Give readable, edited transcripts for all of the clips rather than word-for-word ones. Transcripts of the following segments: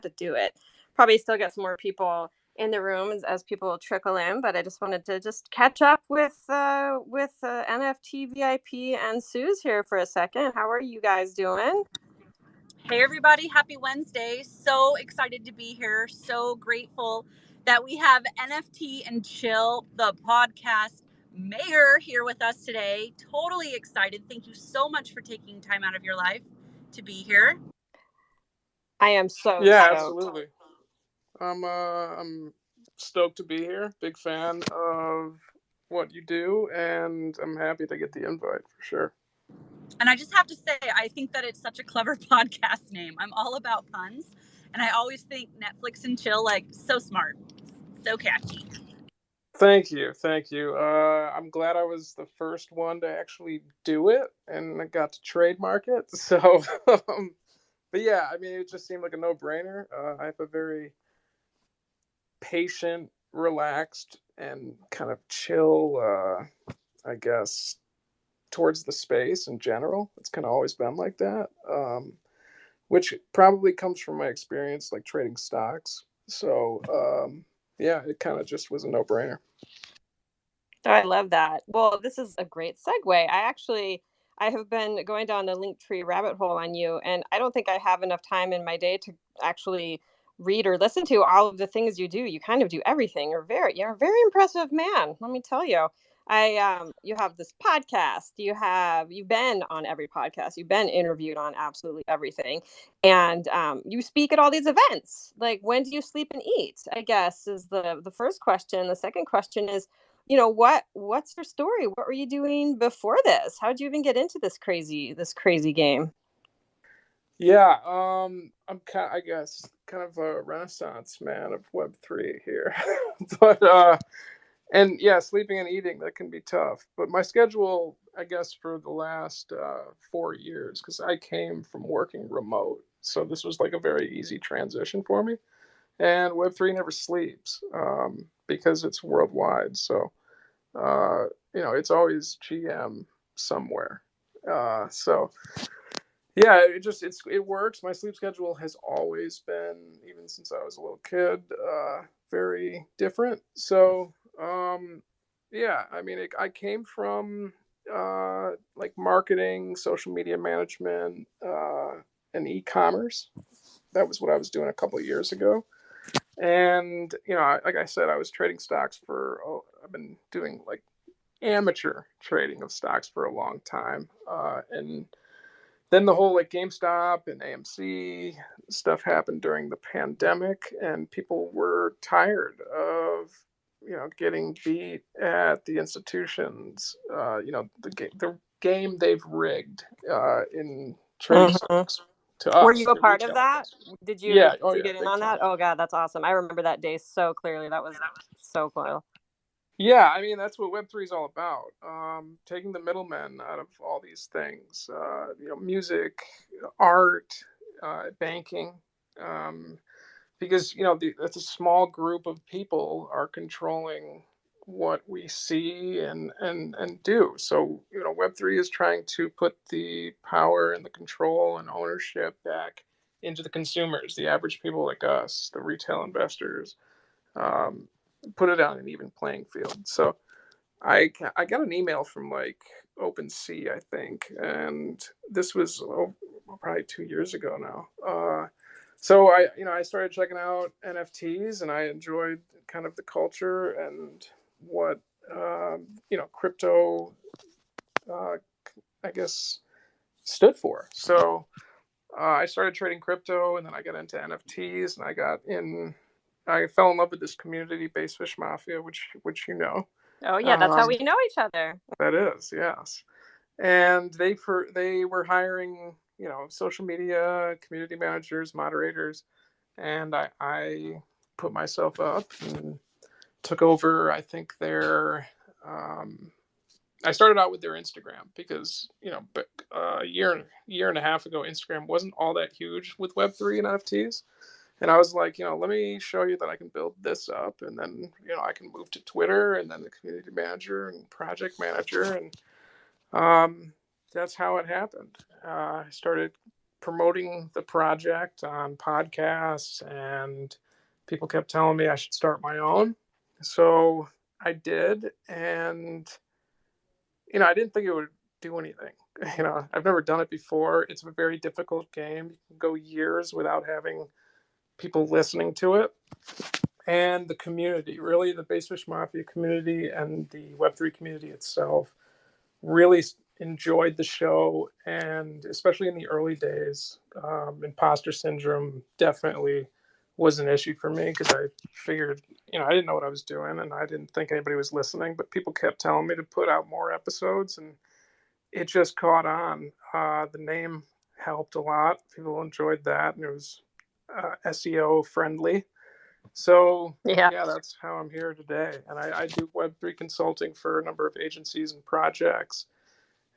to do it. Probably still get some more people in the rooms as people trickle in, but I just wanted to just catch up with NFT VIP and Sue's here for a second. How are you guys doing? Hey everybody, happy Wednesday. So excited to be here. So grateful that we have NFT and Chill, the podcast mayor, here with us today. Totally excited. Thank you so much for taking time out of your life to be here. I am so Yeah, stoked. absolutely. I'm stoked to be here. Big fan of what you do, and I'm happy to get the invite for sure. And I just have to say, I think that it's such a clever podcast name. I'm all about puns, and I always think Netflix and Chill, like, so smart, so catchy. Thank you, thank you. I'm glad I was the first one to actually do it, and I got to trademark it. So, but yeah, I mean, it just seemed like a no-brainer. I have a very patient, relaxed, and kind of chill, I guess, towards the space in general. It's kind of always been like that, which probably comes from my experience like trading stocks. So yeah, it kind of just was a no-brainer. Oh, I love that. Well, this is a great segue. I have been going down the Linktree rabbit hole on you, and I don't think I have enough time in my day to actually read or listen to all of the things you do. You kind of do everything. You're a very impressive man, let me tell you. You have this podcast. You've been on every podcast. You've been interviewed on absolutely everything, and you speak at all these events. Like, when do you sleep and eat? I guess is the first question. The second question is, what's your story? What were you doing before this? How'd you even get into this crazy game? Yeah, I'm kind, I guess, kind of a renaissance man of Web3 here, but and yeah, sleeping and eating that can be tough. But my schedule, I guess, for the last 4 years, because I came from working remote, so this was like a very easy transition for me. And Web3 never sleeps because it's worldwide. So it's always GM somewhere. So yeah, it works. My sleep schedule has always been, even since I was a little kid, very different. So yeah, I mean, I came from like marketing, social media management, and e-commerce. That was what I was doing a couple of years ago. And like I said, I was trading stocks for. I've been doing like amateur trading of stocks for a long time, and then the whole like GameStop and AMC stuff happened during the pandemic, and people were tired of getting beat at the institutions. The game they've rigged in trading Mhm. stocks to Were us, you a the part of retail that? investors. Did you Yeah, did oh you yeah, get in big on that? time. Oh God, that's awesome. I remember that day so clearly. That was so cool. Yeah, I mean that's what Web3 is all about. Taking the middlemen out of all these things. Music, art, banking. Um, because it's a small group of people are controlling what we see and do. So Web3 is trying to put the power and the control and ownership back into the consumers, the average people like us, the retail investors. um, put it on an even playing field. So I got an email from like OpenSea, I think, and this was probably 2 years ago now. So I started checking out NFTs, and I enjoyed kind of the culture and what crypto, uh, I guess, stood for. So I started trading crypto, and then I got into NFTs, and I fell in love with this community-based fish mafia, which Oh yeah, that's how um, we know each other. that is, yes. And they were hiring social media community managers, moderators, and I put myself up and took over. I think um, I started out with their Instagram because but a year and a half ago, Instagram wasn't all that huge with Web3 and NFTs. And I was like, let me show you that I can build this up, and then I can move to Twitter, and then the community manager and project manager, and that's how it happened. I started promoting the project on podcasts, and people kept telling me I should start my own. So I did, and I didn't think it would do anything. I've never done it before. It's a very difficult game. You can go years without having people listening to it. And the community, really, the Basefish Mafia community and the Web3 community itself really enjoyed the show. And especially in the early days, imposter syndrome definitely was an issue for me, because I figured, I didn't know what I was doing and I didn't think anybody was listening, but people kept telling me to put out more episodes, and it just caught on. The name helped a lot. People enjoyed that, and it was SEO friendly. So Yeah. yeah, that's how I'm here today. And I do Web3 consulting for a number of agencies and projects.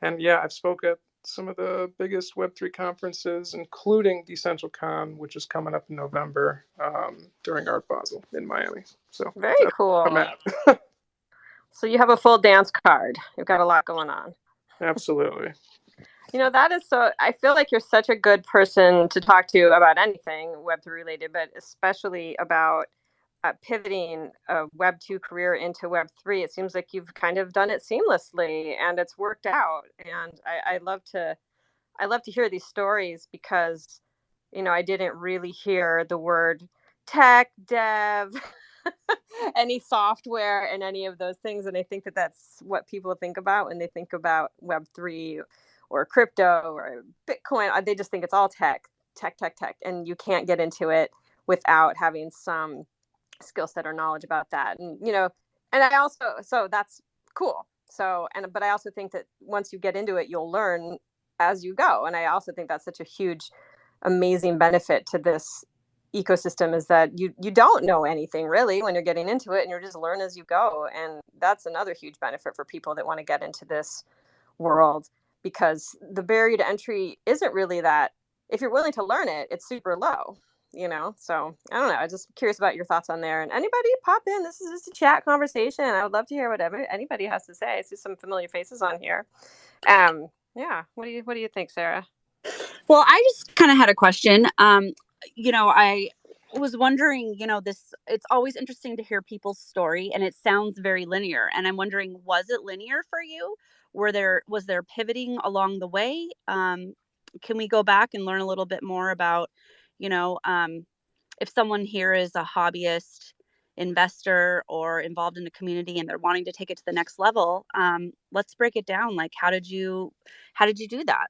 And yeah, I've spoke at some of the biggest Web3 conferences, including DecentralCon, which is coming up in November, during Art Basel in Miami. So Very that's where I'm cool. at. So you have a full dance card. You've got a lot going on. Absolutely. That is so, I feel like you're such a good person to talk to about anything Web3 related, but especially about pivoting a Web2 career into Web3. It seems like you've kind of done it seamlessly and it's worked out. And I love to hear these stories, because, I didn't really hear the word tech, dev, any software, and any of those things. And I think that that's what people think about when they think about Web3 or crypto or Bitcoin. They just think it's all tech, tech, tech, tech. And you can't get into it without having some skill set or knowledge about that. And I also, so that's cool. But I also think that once you get into it, you'll learn as you go. And I also think that's such a huge, amazing benefit to this ecosystem, is that you don't know anything really when you're getting into it, and you're just learn as you go. And that's another huge benefit for people that want to get into this world, because the barrier to entry isn't really that. If you're willing to learn it, it's super low. So I don't know, I'm just curious about your thoughts on there. And anybody pop in, this is just a chat conversation. I would love to hear whatever anybody has to say. I see some familiar faces on here. Yeah, what do you think, Sarah? Well, I just kind of had a question. I was wondering, it's always interesting to hear people's story, and it sounds very linear. And I'm wondering, was it linear for you? Was there pivoting along the way? Can we go back and learn a little bit more about, you know, um, if someone here is a hobbyist investor or involved in the community and they're wanting to take it to the next level? Let's break it down. Like, how did you do that?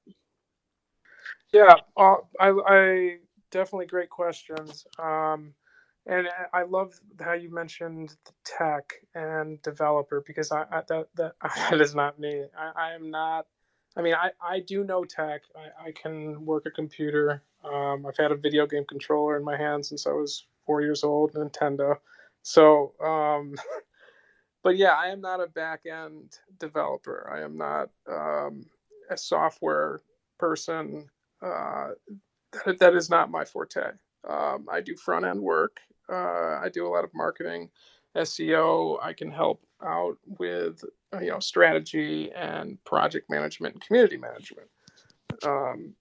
Yeah, I definitely great questions. And I love how you mentioned the tech and developer, because that that is not me. I am not. I mean, I do know tech. I can work a computer. I've had a video game controller in my hand since I was 4 years old, Nintendo. So, but yeah, I am not a back end developer. I am not a software person. Uh, that is not my forte. I do front end work. I do a lot of marketing, SEO. I can help out with strategy and project management and community management. Um,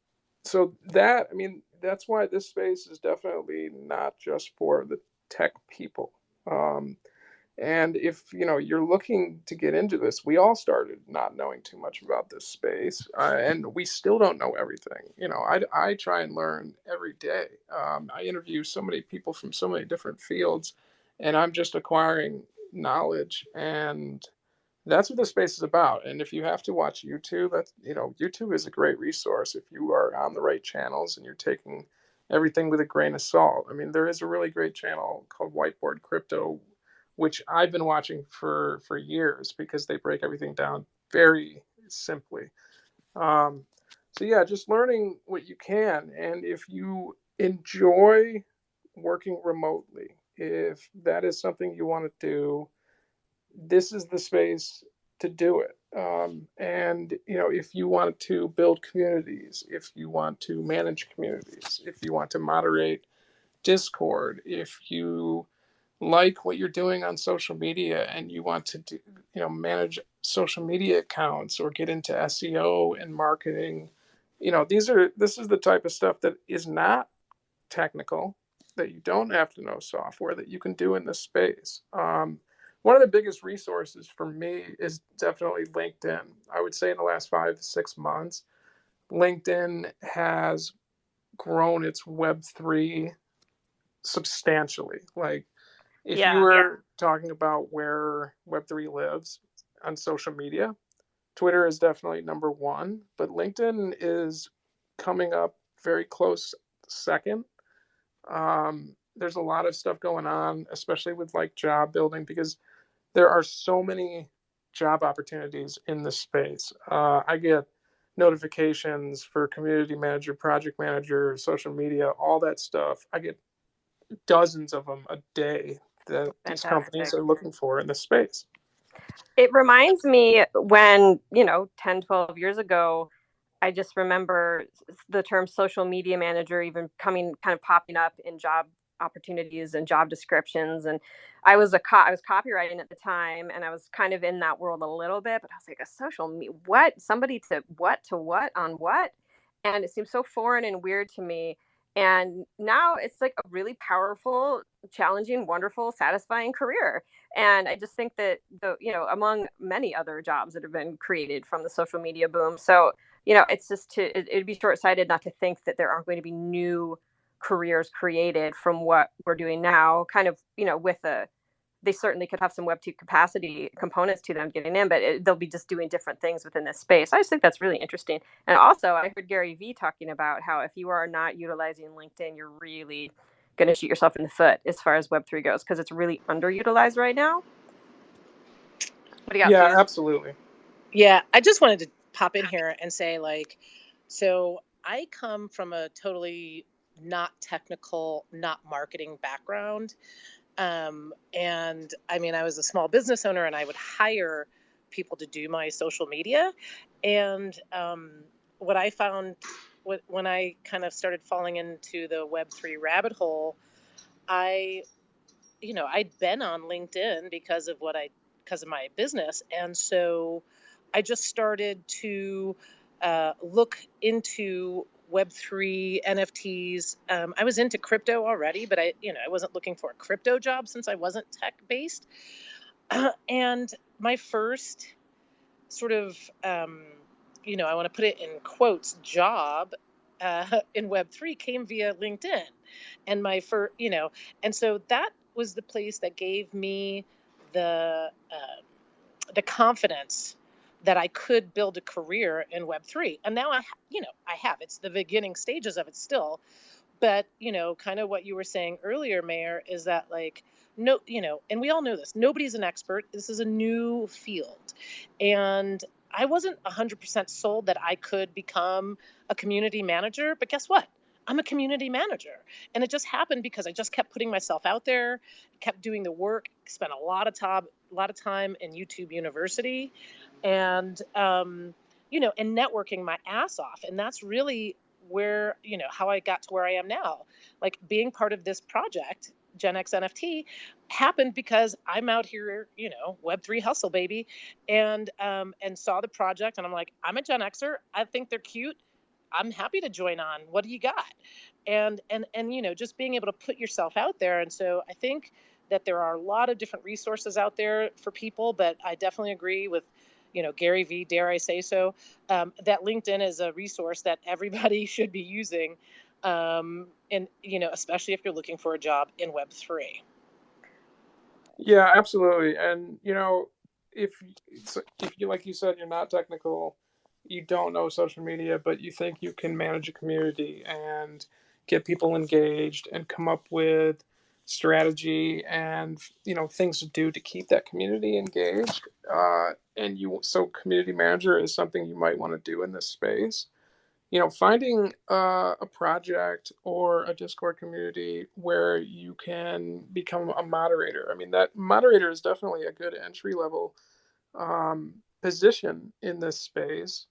so that, I mean, that's why this space is definitely not just for the tech people. And if you're looking to get into this, we all started not knowing too much about this space, and we still don't know everything. I try and learn every day. I interview so many people from so many different fields, and I'm just acquiring knowledge, and that's what the space is about. And if you have to watch YouTube, YouTube is a great resource if you are on the right channels and you're taking everything with a grain of salt. I mean, there is a really great channel called Whiteboard Crypto, which I've been watching for years, because they break everything down very simply. Um, so yeah, just learning what you can, and if you enjoy working remotely, if that is something you want to do, this is the space to do it. And if you want to build communities, if you want to manage communities, if you want to moderate Discord, if you like what you're doing on social media and you want to manage social media accounts or get into SEO and marketing this is the type of stuff that is not technical, that you don't have to know software, that you can do in this space. One of the biggest resources for me is definitely LinkedIn. I would say in the last 5 to 6 months, LinkedIn has grown its Web3 substantially. Like, if you Yeah. were talking about where Web3 lives on social media, Twitter is definitely number one, but LinkedIn is coming up very close second. There's a lot of stuff going on, especially with like job building, because there are so many job opportunities in this space. I get notifications for community manager, project manager, social media, all that stuff. I get dozens of them a day that these companies Fantastic. are looking for in this space. It reminds me when, 10, 12 years ago, I just remember the term social media manager even coming kind of popping up in job opportunities and job descriptions. And I was copywriting at the time, and I was kind of in that world a little bit, but I was like, a social media, what? Somebody to what on what? And it seems so foreign and weird to me. And now it's like a really powerful, challenging, wonderful, satisfying career. And I just think that among many other jobs that have been created from the social media boom. So, it's just it'd be short sighted not to think that there aren't going to be new careers created from what we're doing now, kind of, they certainly could have some Web2 capacity components to them getting in, but they'll be just doing different things within this space. I just think that's really interesting. And also, I heard Gary Vee talking about how if you are not utilizing LinkedIn, you're really going to shoot yourself in the foot as far as Web3 goes, because it's really underutilized right now. What do you got, Yeah, Suze? absolutely. Yeah, I just wanted to pop in here and say, like, so I come from a totally not technical, not marketing background. And I mean, I was a small business owner and I would hire people to do my social media. And what I found when I kind of started falling into the Web3 rabbit hole, I, I'd been on LinkedIn because of my business. And so I just started to look into Web3 NFTs. I was into crypto already, but I wasn't looking for a crypto job since I wasn't tech based. And my first sort of, I want to put it in quotes, job in Web3 came via LinkedIn. And and so that was the place that gave me the confidence that I could build a career in Web3. And now I have. It's the beginning stages of it still, but kind of what you were saying earlier, Mayor, is that like no, and we all know this, nobody's an expert, this is a new field. And I wasn't 100% sold that I could become a community manager, but guess what, I'm a community manager. And it just happened because I just kept putting myself out there, kept doing the work, spent a lot of time in YouTube University, and and networking my ass off. And that's really where, how I got to where I am now. Like, being part of this project, Gen X NFT, happened because I'm out here, Web3 hustle, baby, and saw the project, and I'm like, I'm a Gen Xer. I think they're cute. I'm happy to join on. What do you got? And just being able to put yourself out there. And so I think that there are a lot of different resources out there for people, but I definitely agree with Gary Vee, dare I say so, that LinkedIn is a resource that everybody should be using, and especially if you're looking for a job in Web3. Yeah, absolutely. And if if you, like you said, you're not technical, you don't know social media, but you think you can manage a community and get people engaged and come up with strategy and things to do to keep that community engaged. So community manager is something you might want to do in this space. Finding a project or a Discord community where you can become a moderator. I mean, that moderator is definitely a good entry level position in this space,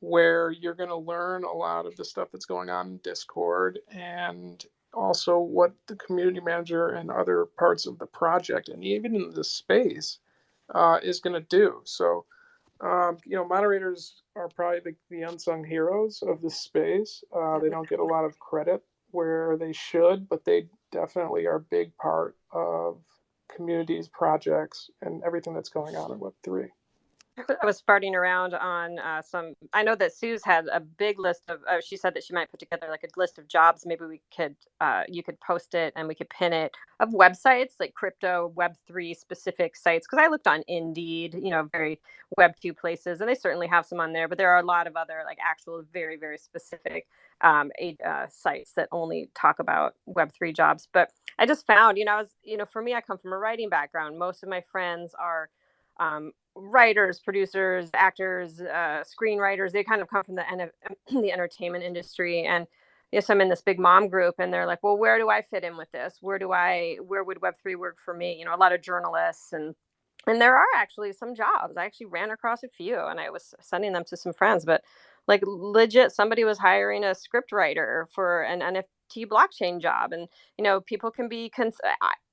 where you're going to learn a lot of the stuff that's going on in Discord, and also what the community manager and other parts of the project and even in the space is going to do. So Moderators are probably the unsung heroes of this space. They don't get a lot of credit where they should, but they definitely are a big part of communities, projects, and everything that's going on in Web3. I was farting around on some. I know that Sue's had a big list of. She said that she might put together like a list of jobs. Maybe we could, you could post it and we could pin it of websites like crypto Web3 specific sites. Because I looked on Indeed, very Web2 places, and they certainly have some on there. But there are a lot of other like actual very very specific sites that only talk about Web3 jobs. But I just found, for me, I come from a writing background. Most of my friends are writers, producers, actors, screenwriters. They kind of come from the entertainment industry. And yes, I'm in this big mom group, and they're like, "Well, where do I fit in with this? Where would Web3 work for me?" A lot of journalists and there are actually some jobs. I actually ran across a few, and I was sending them to some friends. But like legit, somebody was hiring a script writer for an NFT blockchain job, and people can be.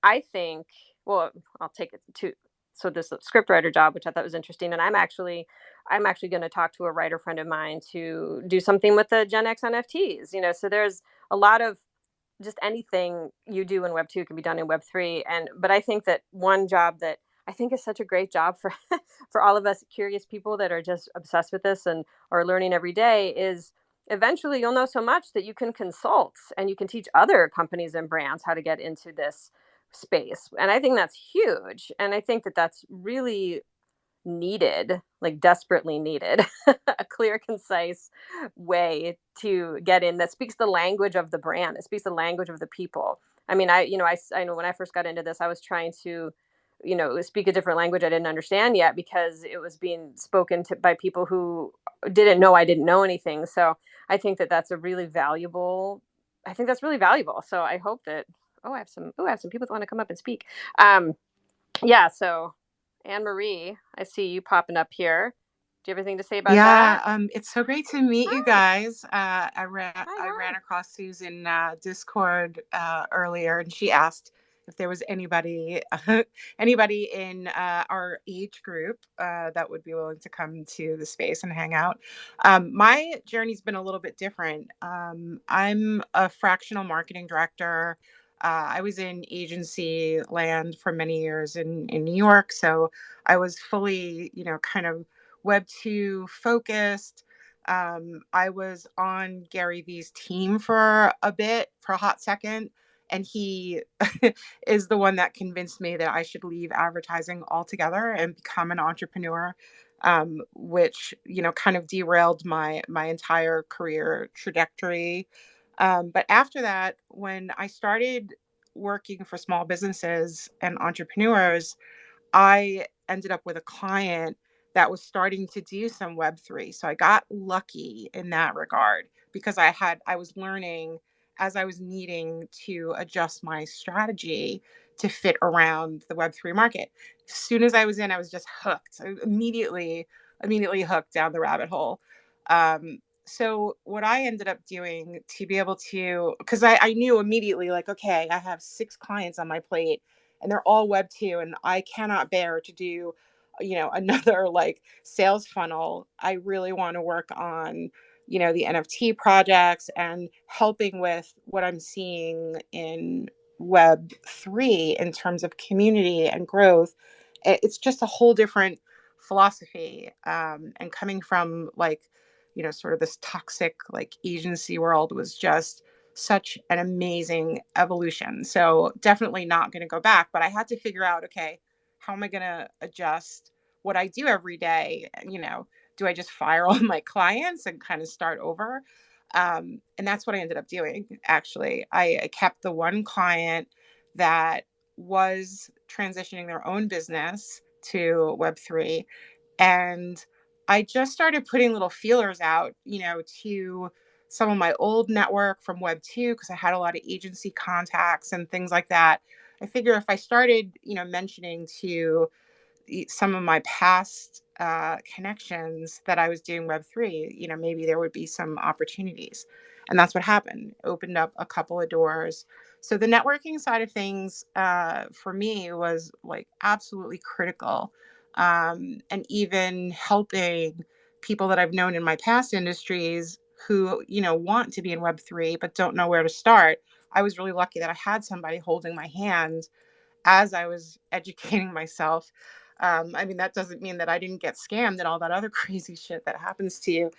I think. Well, I'll take it to so this script writer job, which I thought was interesting, and I'm actually going to talk to a writer friend of mine to do something with the Gen X NFTs. So there's a lot of just anything you do in Web 2 can be done in Web 3. But I think that one job that I think is such a great job for for all of us curious people that are just obsessed with this and are learning every day is eventually you'll know so much that you can consult and you can teach other companies and brands how to get into this space. And I think that's huge. And I think that that's really needed, like desperately needed, a clear, concise way to get in that speaks the language of the brand, that speaks the language of the people. I mean, I know when I first got into this, I was trying to, speak a different language I didn't understand yet because it was being spoken to by people who didn't know I didn't know anything. So I think that that's a really valuable. I think that's really valuable. So I hope that. I have some people that want to come up and speak. Yeah. So Anne Marie, I see you popping up here. Do you have anything to say about Yeah, that? it's so great to meet you guys. I Hi. ran across Susan Discord earlier, and she asked if there was anybody anybody in our age group that would be willing to come to the space and hang out. My journey's been a little bit different. I'm a fractional marketing director. I was in agency land for many years in New York, so I was fully, kind of Web 2 focused. I was on Gary Vee's team for a hot second. And he is the one that convinced me that I should leave advertising altogether and become an entrepreneur, which, kind of derailed my entire career trajectory. But after that, when I started working for small businesses and entrepreneurs, I ended up with a client that was starting to do some Web3. So I got lucky in that regard because I was learning as I was needing to adjust my strategy to fit around the Web3 market. As soon as I was in, I was just hooked. I immediately hooked down the rabbit hole. So what I ended up doing to be able to, because I knew immediately, like, okay, I have 6 clients on my plate and they're all Web 2, and I cannot bear to do, another like sales funnel. I really want to work on, the NFT projects and helping with what I'm seeing in Web 3 in terms of community and growth. It's just a whole different philosophy. And coming from like, sort of this toxic like agency world was just such an amazing evolution. So definitely not going to go back, but I had to figure out, okay, how am I going to adjust what I do every day? Do I just fire all my clients and kind of start over? And that's what I ended up doing. Actually, I kept the one client that was transitioning their own business to Web3. And I just started putting little feelers out, to some of my old network from Web 2, because I had a lot of agency contacts and things like that. I figure if I started, mentioning to some of my past connections that I was doing Web3, maybe there would be some opportunities. And that's what happened. Opened up a couple of doors. So the networking side of things for me was like absolutely critical. and even helping people that I've known in my past industries who, want to be in Web3 but don't know where to start. I was really lucky that I had somebody holding my hand as I was educating myself. I mean, that doesn't mean that I didn't get scammed and all that other crazy shit that happens to you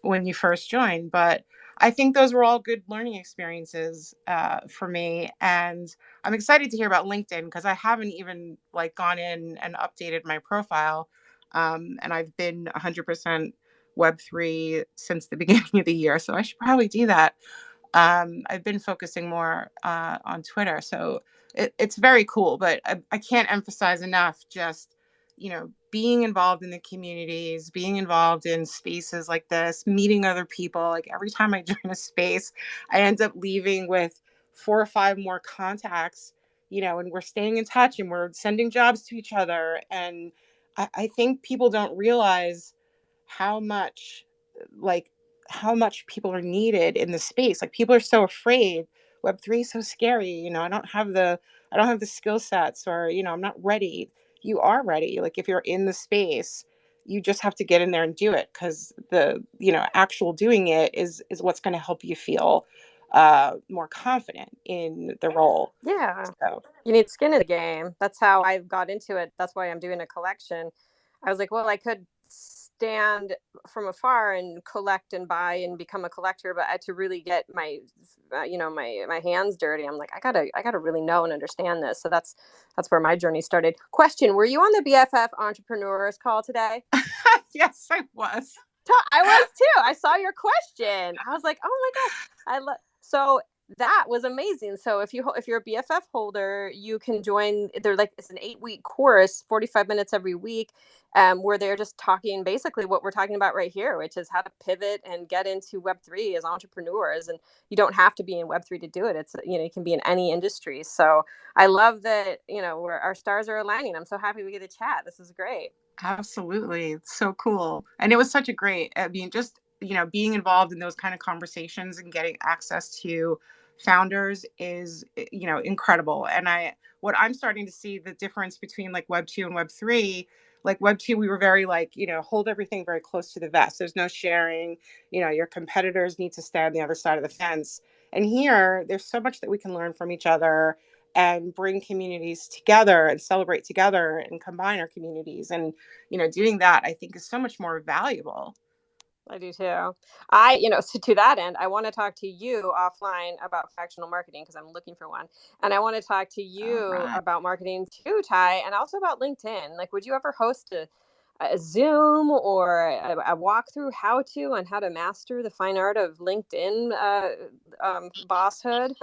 when you first join. But I think those were all good learning experiences for me. And I'm excited to hear about LinkedIn because I haven't even gone in and updated my profile. And I've been 100% Web3 since the beginning of the year. So I should probably do that. I've been focusing more on Twitter, so it's very cool. But I can't emphasize enough just being involved in the communities, being involved in spaces like this, meeting other people. Like every time I join a space, I end up leaving with 4 or 5 more contacts. And we're staying in touch and we're sending jobs to each other. And I think people don't realize how much like how much people are needed in the space. Like people are so afraid. Web3 is so scary. I don't have the skill sets, or, I'm not ready. You are ready. Like if you're in the space, you just have to get in there and do it, because the, actual doing it is what's going to help you feel more confident in the role. Yeah. So You need skin in the game. That's how I got into it. That's why I'm doing a collection. I was like, well, I could stand from afar and collect and buy and become a collector, but to really get my, my hands dirty, I'm like, I gotta really know and understand this. So that's where my journey started. Question: were you on the BFF Entrepreneurs call today? yes, I was. I was too. I saw your question. I was like, oh my gosh, I love. So that was amazing. So if you're a BFF holder, you can join. They're like, it's an 8-week course, 45 minutes every week, where they're just talking basically what we're talking about right here, which is how to pivot and get into Web3 as entrepreneurs. And you don't have to be in Web3 to do it. It's, you can be in any industry. So I love that, where our stars are aligning. I'm so happy we get to chat. This is great. Absolutely. It's so cool. And it was such a great, I mean, just, being involved in those kind of conversations and getting access to founders is, incredible. And what I'm starting to see the difference between like Web 2 and Web 3, like Web 2, we were very hold everything very close to the vest. There's no sharing, your competitors need to stay on the other side of the fence. And here, there's so much that we can learn from each other and bring communities together and celebrate together and combine our communities. And doing that, I think, is so much more valuable. I do too. So to that end, I want to talk to you offline about fractional marketing because I'm looking for one. And I want to talk to All you right. about marketing too, Ty, and also about LinkedIn. Like, would you ever host a Zoom or a walkthrough how to on how to master the fine art of LinkedIn bosshood?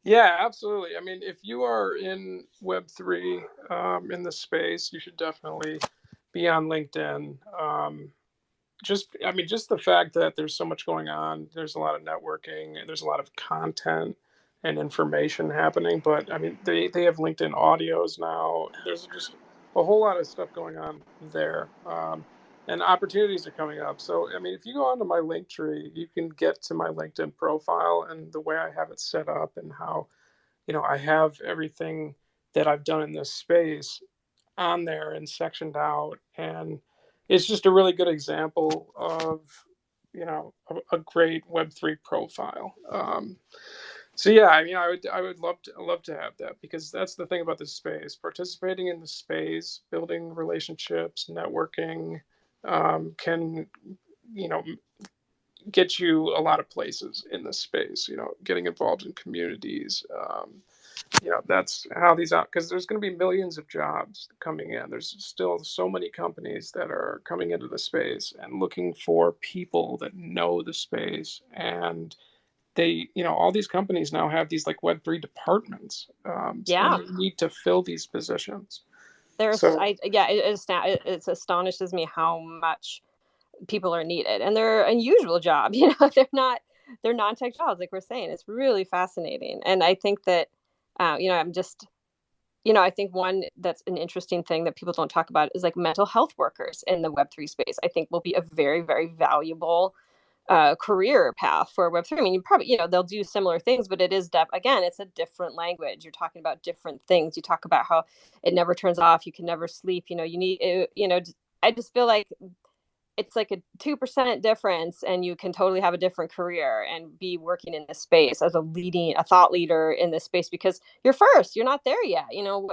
Yeah, absolutely. I mean, if you are in Web3 in the space, you should definitely be on LinkedIn. Just the fact that there's so much going on, there's a lot of networking, and there's a lot of content and information happening. But I mean, they have LinkedIn audios now. There's just a whole lot of stuff going on there. And opportunities are coming up. So, I mean, if you go onto my link tree, you can get to my LinkedIn profile and the way I have it set up and how, I have everything that I've done in this space on there and sectioned out. And it's just a really good example of, a great Web3 profile. So yeah, I mean, I would love to have that, because that's the thing about this space. Participating in the space, building relationships, networking, can, you know get you a lot of places in this space. Getting involved in communities. That's how these out, because there's going to be millions of jobs coming in. There's still so many companies that are coming into the space and looking for people that know the space. And all these companies now have these like Web3 departments, and Yeah. they need to fill these positions. There's, So yeah, it astonishes me how much people are needed, and they're an unusual job. They're non-tech jobs, like we're saying. It's really fascinating. And I think that I'm just, I think one that's an interesting thing that people don't talk about is like mental health workers in the Web3 space. I think will be a very, very valuable career path for Web3. I mean, you probably, they'll do similar things, but it is again, it's a different language. You're talking about different things. You talk about how it never turns off. You can never sleep. You need, I just feel like it's like a 2% difference, and you can totally have a different career and be working in this space as a thought leader in this space, because you're not there yet.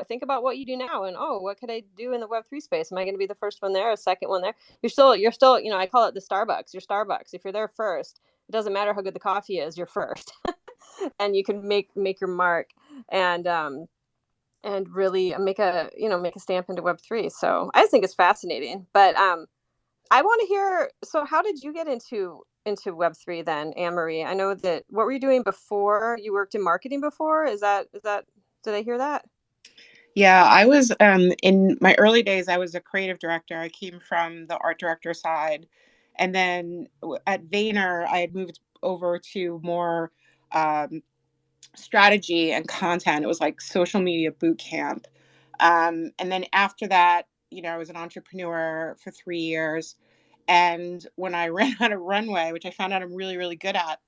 Think about what you do now, and what could I do in the Web3 space? Am I going to be the first one there, a second one there? You're still, I call it the Starbucks. You're Starbucks. If you're there first, it doesn't matter how good the coffee is, you're first. And you can make your mark, and really make a stamp into Web3. So I just think it's fascinating. But I want to hear. So, how did you get into Web3 then, Anne Marie? I know that. What were you doing before? You worked in marketing before. Is that? Did I hear that? Yeah, I was in my early days, I was a creative director. I came from the art director side. And then at Vayner, I had moved over to more um, strategy and content. It was like social media boot camp. And then after that, I was an entrepreneur for 3 years. And when I ran out of runway, which I found out I'm really, really good at,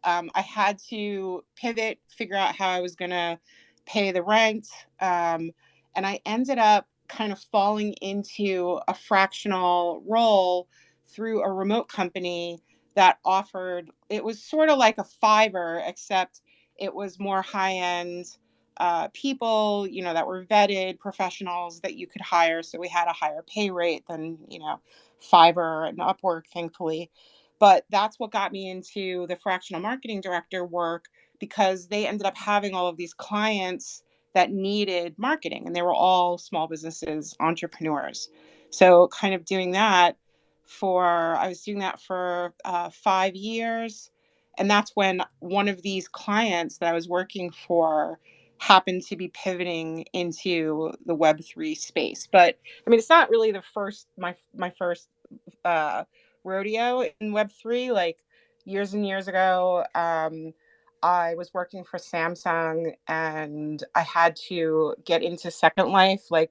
I had to pivot, figure out how I was going to pay the rent. And I ended up kind of falling into a fractional role through a remote company that offered, it was sort of like a Fiverr, except it was more high end people, that were vetted professionals that you could hire. So we had a higher pay rate than, Fiverr and Upwork, thankfully. But that's what got me into the fractional marketing director work, because they ended up having all of these clients that needed marketing, and they were all small businesses, entrepreneurs. So kind of doing that I was doing that for 5 years. And that's when one of these clients that I was working for happened to be pivoting into the Web3 space. But I mean, it's not really my first uh, rodeo in Web3. Like years and years ago, I was working for Samsung, and I had to get into Second Life, like,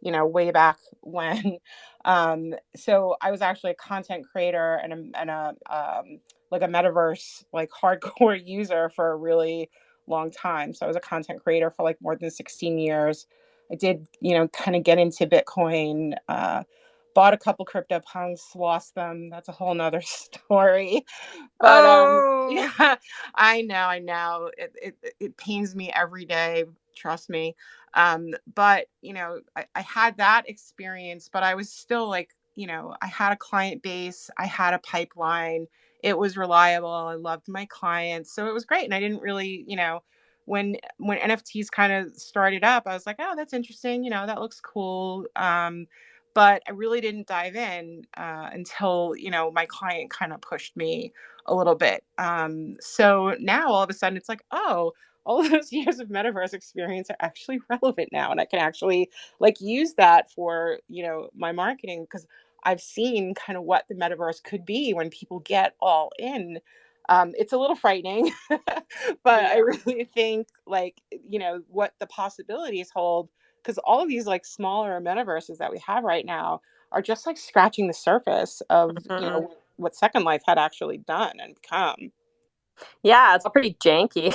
way back when. So I was actually a content creator and like a metaverse, like hardcore user for a really long time. So I was a content creator for like more than 16 years. I did, kind of get into Bitcoin, bought a couple crypto punks, lost them. That's a whole nother story. But Oh, yeah, I know. It pains me every day, trust me. But I had that experience, but I was still like, I had a client base, I had a pipeline, it was reliable, I loved my clients. So it was great. And I didn't really, when NFTs kind of started up, I was like, oh, that's interesting, that looks cool. But I really didn't dive in until my client kind of pushed me a little bit. So now all of a sudden it's like, oh, all those years of metaverse experience are actually relevant now, and I can actually like use that for my marketing, because I've seen kind of what the metaverse could be when people get all in. It's a little frightening, but I yeah. really think like what the possibilities hold, because all of these like smaller metaverses that we have right now are just like scratching the surface of Mhm. what Second Life had actually done and become. Yeah, it's all pretty janky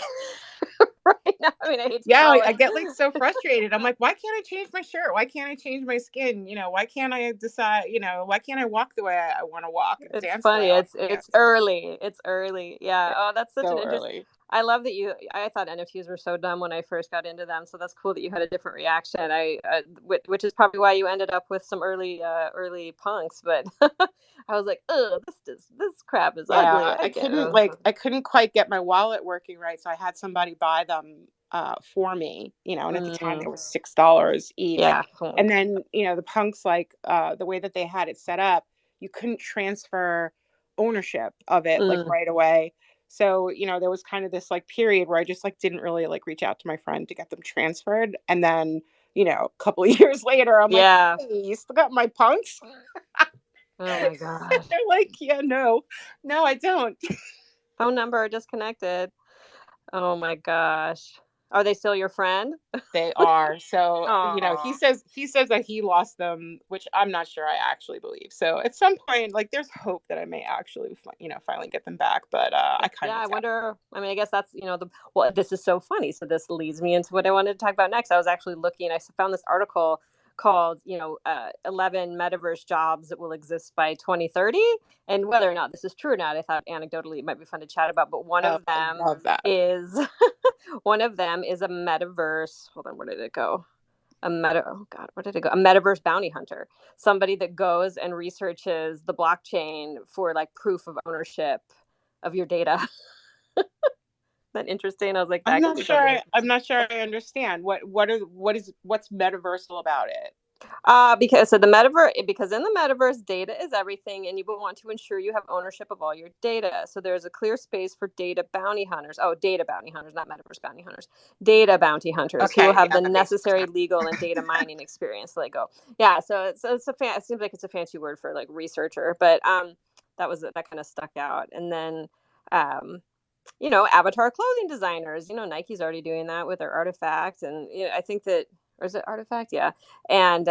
right now. I mean, I hate to Yeah, call I it. get like so frustrated. I'm like, why can't I change my shirt? Why can't I change my skin? Why can't I decide? Why can't I walk the way I want to walk and It's dance the way funny. I want to It's dance? early. It's early. Yeah. It's Oh, that's such an so interest. early. I love that I thought NFTs were so dumb when I first got into them. So that's cool that you had a different reaction. Which is probably why you ended up with some early punks. But I was like, oh, this crap is ugly. Yeah, I can't. I couldn't quite get my wallet working right, so I had somebody buy them for me, and at the time they Mm, were $6 each. yeah. Oh my And God. then, the punks, like the way that they had it set up, you couldn't transfer ownership of it like Mm, right away. So, there was kind of this like period where I just like didn't really like reach out to my friend to get them transferred. And then, a couple of years later, I'm like, yeah. hey, you still got my punks? Oh my God. They're like, yeah, no, I don't. Phone number disconnected. Oh my gosh. Are they still your friend? They are. So, he Oh, says that he lost them, which I'm not sure I actually believe. So at some point, like, there's hope that I may actually, finally get them back. But I yeah. kind of I doubt. wonder. I mean, I guess that's well. This is so funny. So this leads me into what I wanted to talk about next. I was actually looking. I found this article called 11 metaverse jobs that will exist by 2030, and whether or not this is true or not, I thought anecdotally it might be fun to chat about. But one Oh, of I them love that. is one of them is a metaverse. Hold on, where did it go? Oh god, where did it go? A metaverse bounty hunter, somebody that goes and researches the blockchain for like proof of ownership of your data. Isn't that interesting? I was like, I'm that could not be sure. something I'm interesting. not sure I understand what's metaversal about it. Because so the metaverse, because in the metaverse, data is everything, and you will want to ensure you have ownership of all your data. So there's a clear space for data bounty hunters. Oh, data bounty hunters, not metaverse bounty hunters. Data bounty hunters who will Okay, have yeah, the that makes more necessary sense. legal and data mining experience. So they go, yeah. So it seems like it's a fancy word for like researcher, but that kind of stuck out. And then avatar clothing designers. Nike's already doing that with their artifact, and I think that, or is it artifact? Yeah, and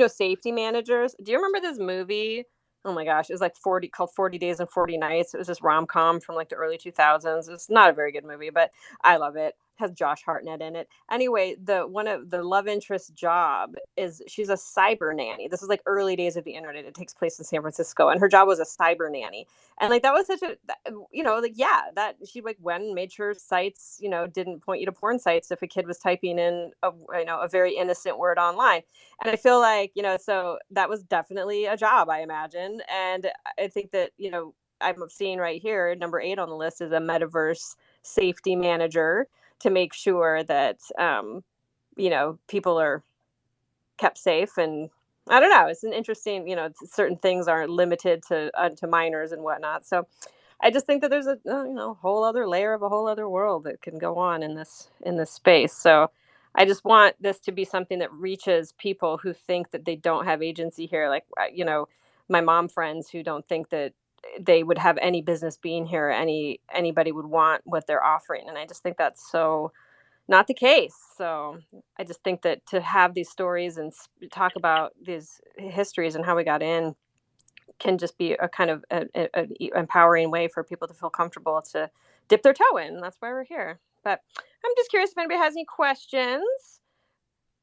safety managers. Do you remember this movie? Oh my gosh, it was like 40 Days and 40 Nights. It was this rom com from like the early 2000s. It's not a very good movie, but I love it. It has Josh Hartnett in it. Anyway, the one of the love interest job is she's a cyber nanny. This is like early days of the internet. It takes place in San Francisco, and her job was a cyber nanny. And like that was such a like, yeah, that she like went and made sure sites didn't point you to porn sites if a kid was typing in a very innocent word online. And I feel like so that was definitely a job, I imagine. And I think that I'm seeing right here number 8 on the list is a metaverse safety manager to make sure that people are kept safe. And I don't know, it's an interesting, certain things aren't limited to minors and whatnot. So I just think that there's a whole other layer of a whole other world that can go on in this space. So I just want this to be something that reaches people who think that they don't have agency here, like my mom friends who don't think that they would have any business being here, anybody would want what they're offering. And I just think that's so not the case. So I just think that to have these stories and talk about these histories and how we got in can just be a kind of empowering way for people to feel comfortable to dip their toe in. That's why we're here. But I'm just curious if anybody has any questions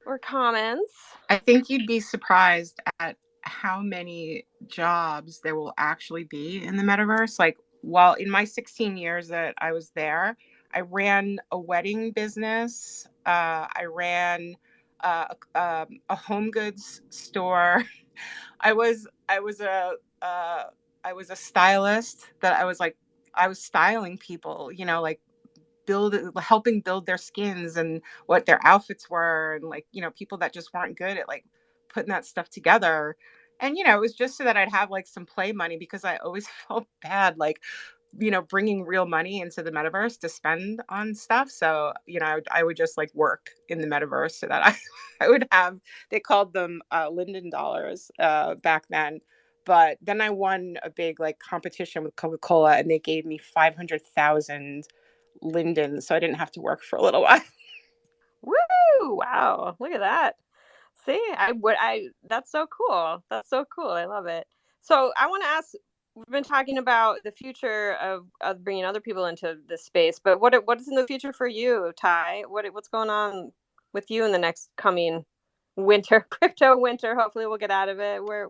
or comments. I think you'd be surprised at how many jobs there will actually be in the metaverse. Like, while in my 16 years that I was there, I ran a wedding business. I ran a home goods store. I was I was a stylist that I was styling people, like helping build their skins and what their outfits were, and like people that just weren't good at like putting that stuff together. And it was just so that I'd have like some play money, because I always felt bad like bringing real money into the metaverse to spend on stuff. So I would just like work in the metaverse so that I would have, they called them Linden dollars back then. But then I won a big like competition with Coca-Cola, and they gave me 500,000 Linden, so I didn't have to work for a little while. Woo! Wow, look at that. See, that's so cool. That's so cool. I love it. So I want to ask. We've been talking about the future of bringing other people into this space, but what is in the future for you, Ty? What's going on with you in the next coming winter, crypto winter? Hopefully, we'll get out of it. Where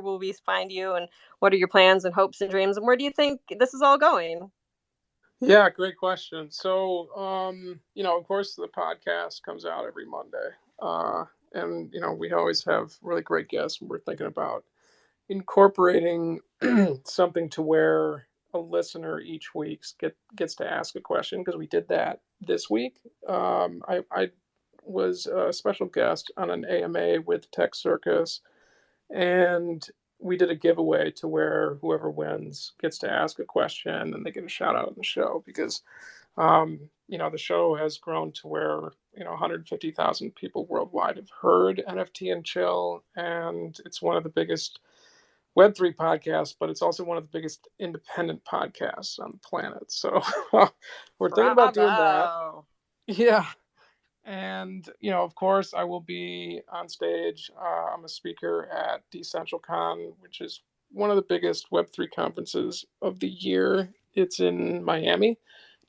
will we find you, and what are your plans and hopes and dreams, and where do you think this is all going? Yeah, great question. So, of course, the podcast comes out every Monday. And, we always have really great guests. We're thinking about incorporating something to where a listener each week gets to ask a question, because we did that this week. I was a special guest on an AMA with Tech Circus, and we did a giveaway to where whoever wins gets to ask a question and they get a shout out on the show, because the show has grown to where 150,000 people worldwide have heard NFT and chill, and it's one of the biggest Web3 podcasts, but it's also one of the biggest independent podcasts on the planet. So we're thinking about doing that. Bravo. Yeah. And, of course, I will be on stage. I'm a speaker at DecentralCon, which is one of the biggest Web3 conferences of the year. It's in Miami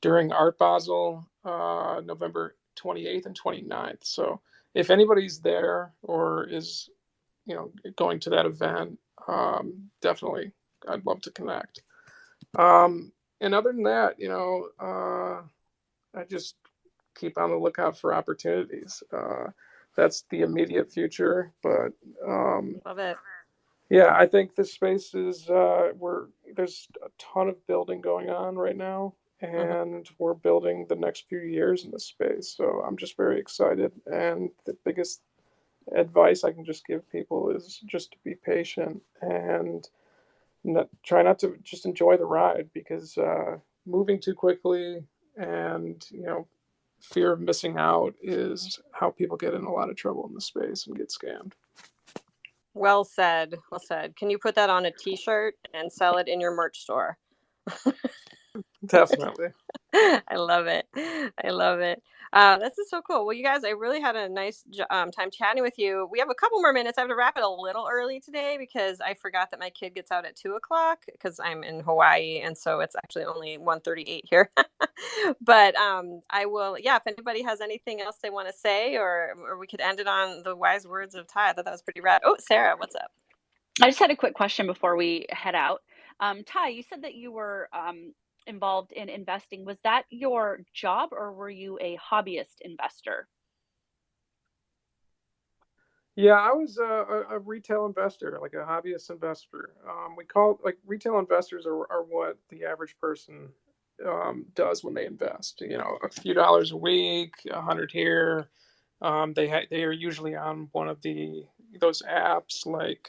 during Art Basel, November 28th and 29th. So if anybody's there or is, going to that event, definitely, I'd love to connect. And other than that, I just keep on the lookout for opportunities. That's the immediate future, but Love it. yeah, I think this space is there's a ton of building going on right now, Mhm. and we're building the next few years in this space. So I'm just very excited, and the biggest advice I can just give people is just to be patient and try not to just enjoy the ride, because moving too quickly and fear of missing out is how people get in a lot of trouble in the space and get scammed. Well said. Well said. Can you put that on a t-shirt and sell it in your merch store? Definitely. I love it. I love it. This is so cool. Well, you guys, I really had a nice time chatting with you. We have a couple more minutes. I have to wrap it a little early today because I forgot that my kid gets out at 2 o'clock because I'm in Hawaii, and so it's actually only 1:38 here. But I will. Yeah, if anybody has anything else they want to say, or we could end it on the wise words of Ty. I thought that was pretty rad. Oh, Sarah, what's up? I just had a quick question before we head out. Ty, you said that you were involved in investing. Was that your job or were you a hobbyist investor? Yeah, I was a retail investor, like a hobbyist investor. We call like retail investors are what the average person does when they invest. A few dollars a week, 100 here. They are usually on one of those apps like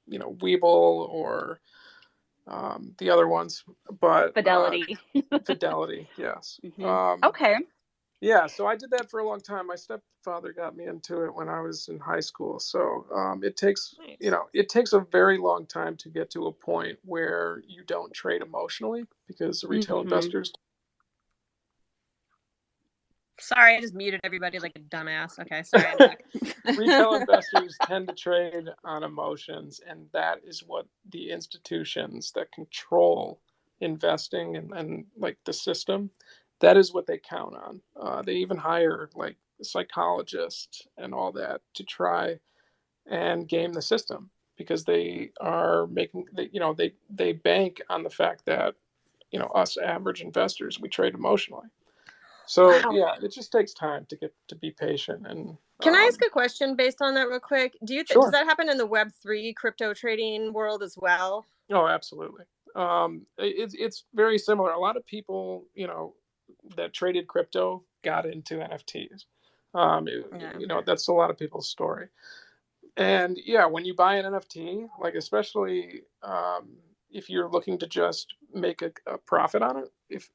Webull or the other ones, but Fidelity. Fidelity, yes. Okay. Yeah, so I did that for a long time. My stepfather got me into it when I was in high school. So it takes, Nice. it takes a very long time to get to a point where you don't trade emotionally, because the retail hmm investors, Sorry, I just muted everybody like a dumbass. Okay, sorry, I'm back. retail investors tend to trade on emotions, and that is what the institutions that control investing and like the system, that is what they count on. They even hire like psychologists and all that to try and game the system, because they are making they bank on the fact that us average investors, we trade emotionally. So Wow. yeah, it just takes time to get to be patient and Can I ask a question based on that real quick? Does sure. that happen in the Web3 crypto trading world as well? Oh, absolutely. It's very similar. A lot of people, that traded crypto got into NFTs. Yeah. That's a lot of people's story. And yeah, when you buy an NFT, like especially if you're looking to just make a profit on it, if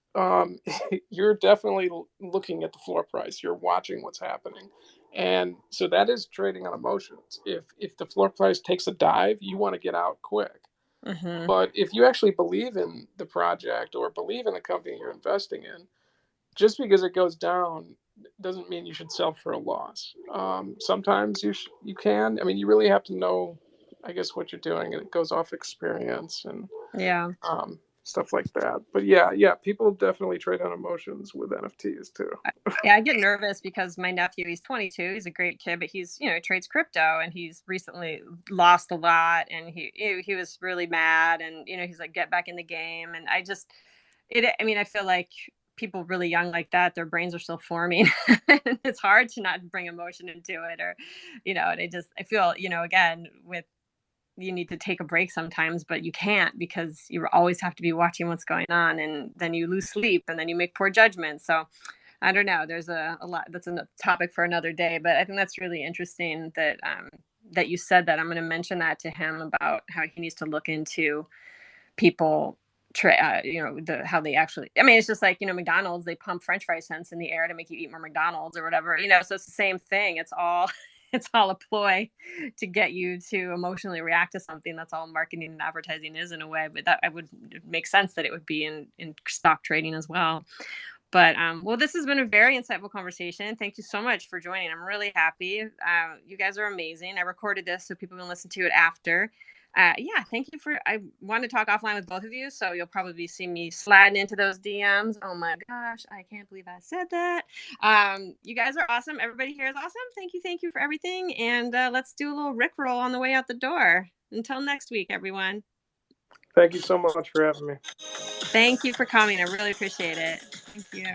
you're definitely looking at the floor price, you're watching what's happening, and so that is trading on emotions. If the floor price takes a dive, you want to get out quick. Mm-hmm. But if you actually believe in the project or believe in the company you're investing in, just because it goes down doesn't mean you should sell for a loss. Sometimes you can. I mean, you really have to know, I guess, what you're doing, and it goes off experience and Yeah. stuff like that. But yeah, people definitely trade on emotions with NFTs too. Yeah, I get nervous because my nephew, he's 22, he's a great kid, but he trades crypto and he's recently lost a lot and he was really mad and he's like, get back in the game. And I mean, I feel like people really young like that, their brains are still forming. It's hard to not bring emotion into it and I feel, again, with you need to take a break sometimes, but you can't because you always have to be watching what's going on and then you lose sleep and then you make poor judgments. So I don't know. There's a lot that's a topic for another day, but I think that's really interesting that you said that. I'm going to mention that to him about how he needs to look into people how they actually, I mean, it's just like, McDonald's, they pump French fry cents in the air to make you eat more McDonald's or whatever, so it's the same thing. It's all it's all a ploy to get you to emotionally react to something. That's all marketing and advertising is in a way, but that I would make sense that it would be in stock trading as well. But well, this has been a very insightful conversation. Thank you so much for joining. I'm really happy. You guys are amazing. I recorded this so people can listen to it after. Yeah, thank you for. I want to talk offline with both of you, so you'll probably see me sliding into those DMs. Oh my gosh, I can't believe I said that. You guys are awesome. Everybody here is awesome. Thank you for everything. And let's do a little Rickroll on the way out the door. Until next week, everyone. Thank you so much for having me. Thank you for coming. I really appreciate it. Thank you.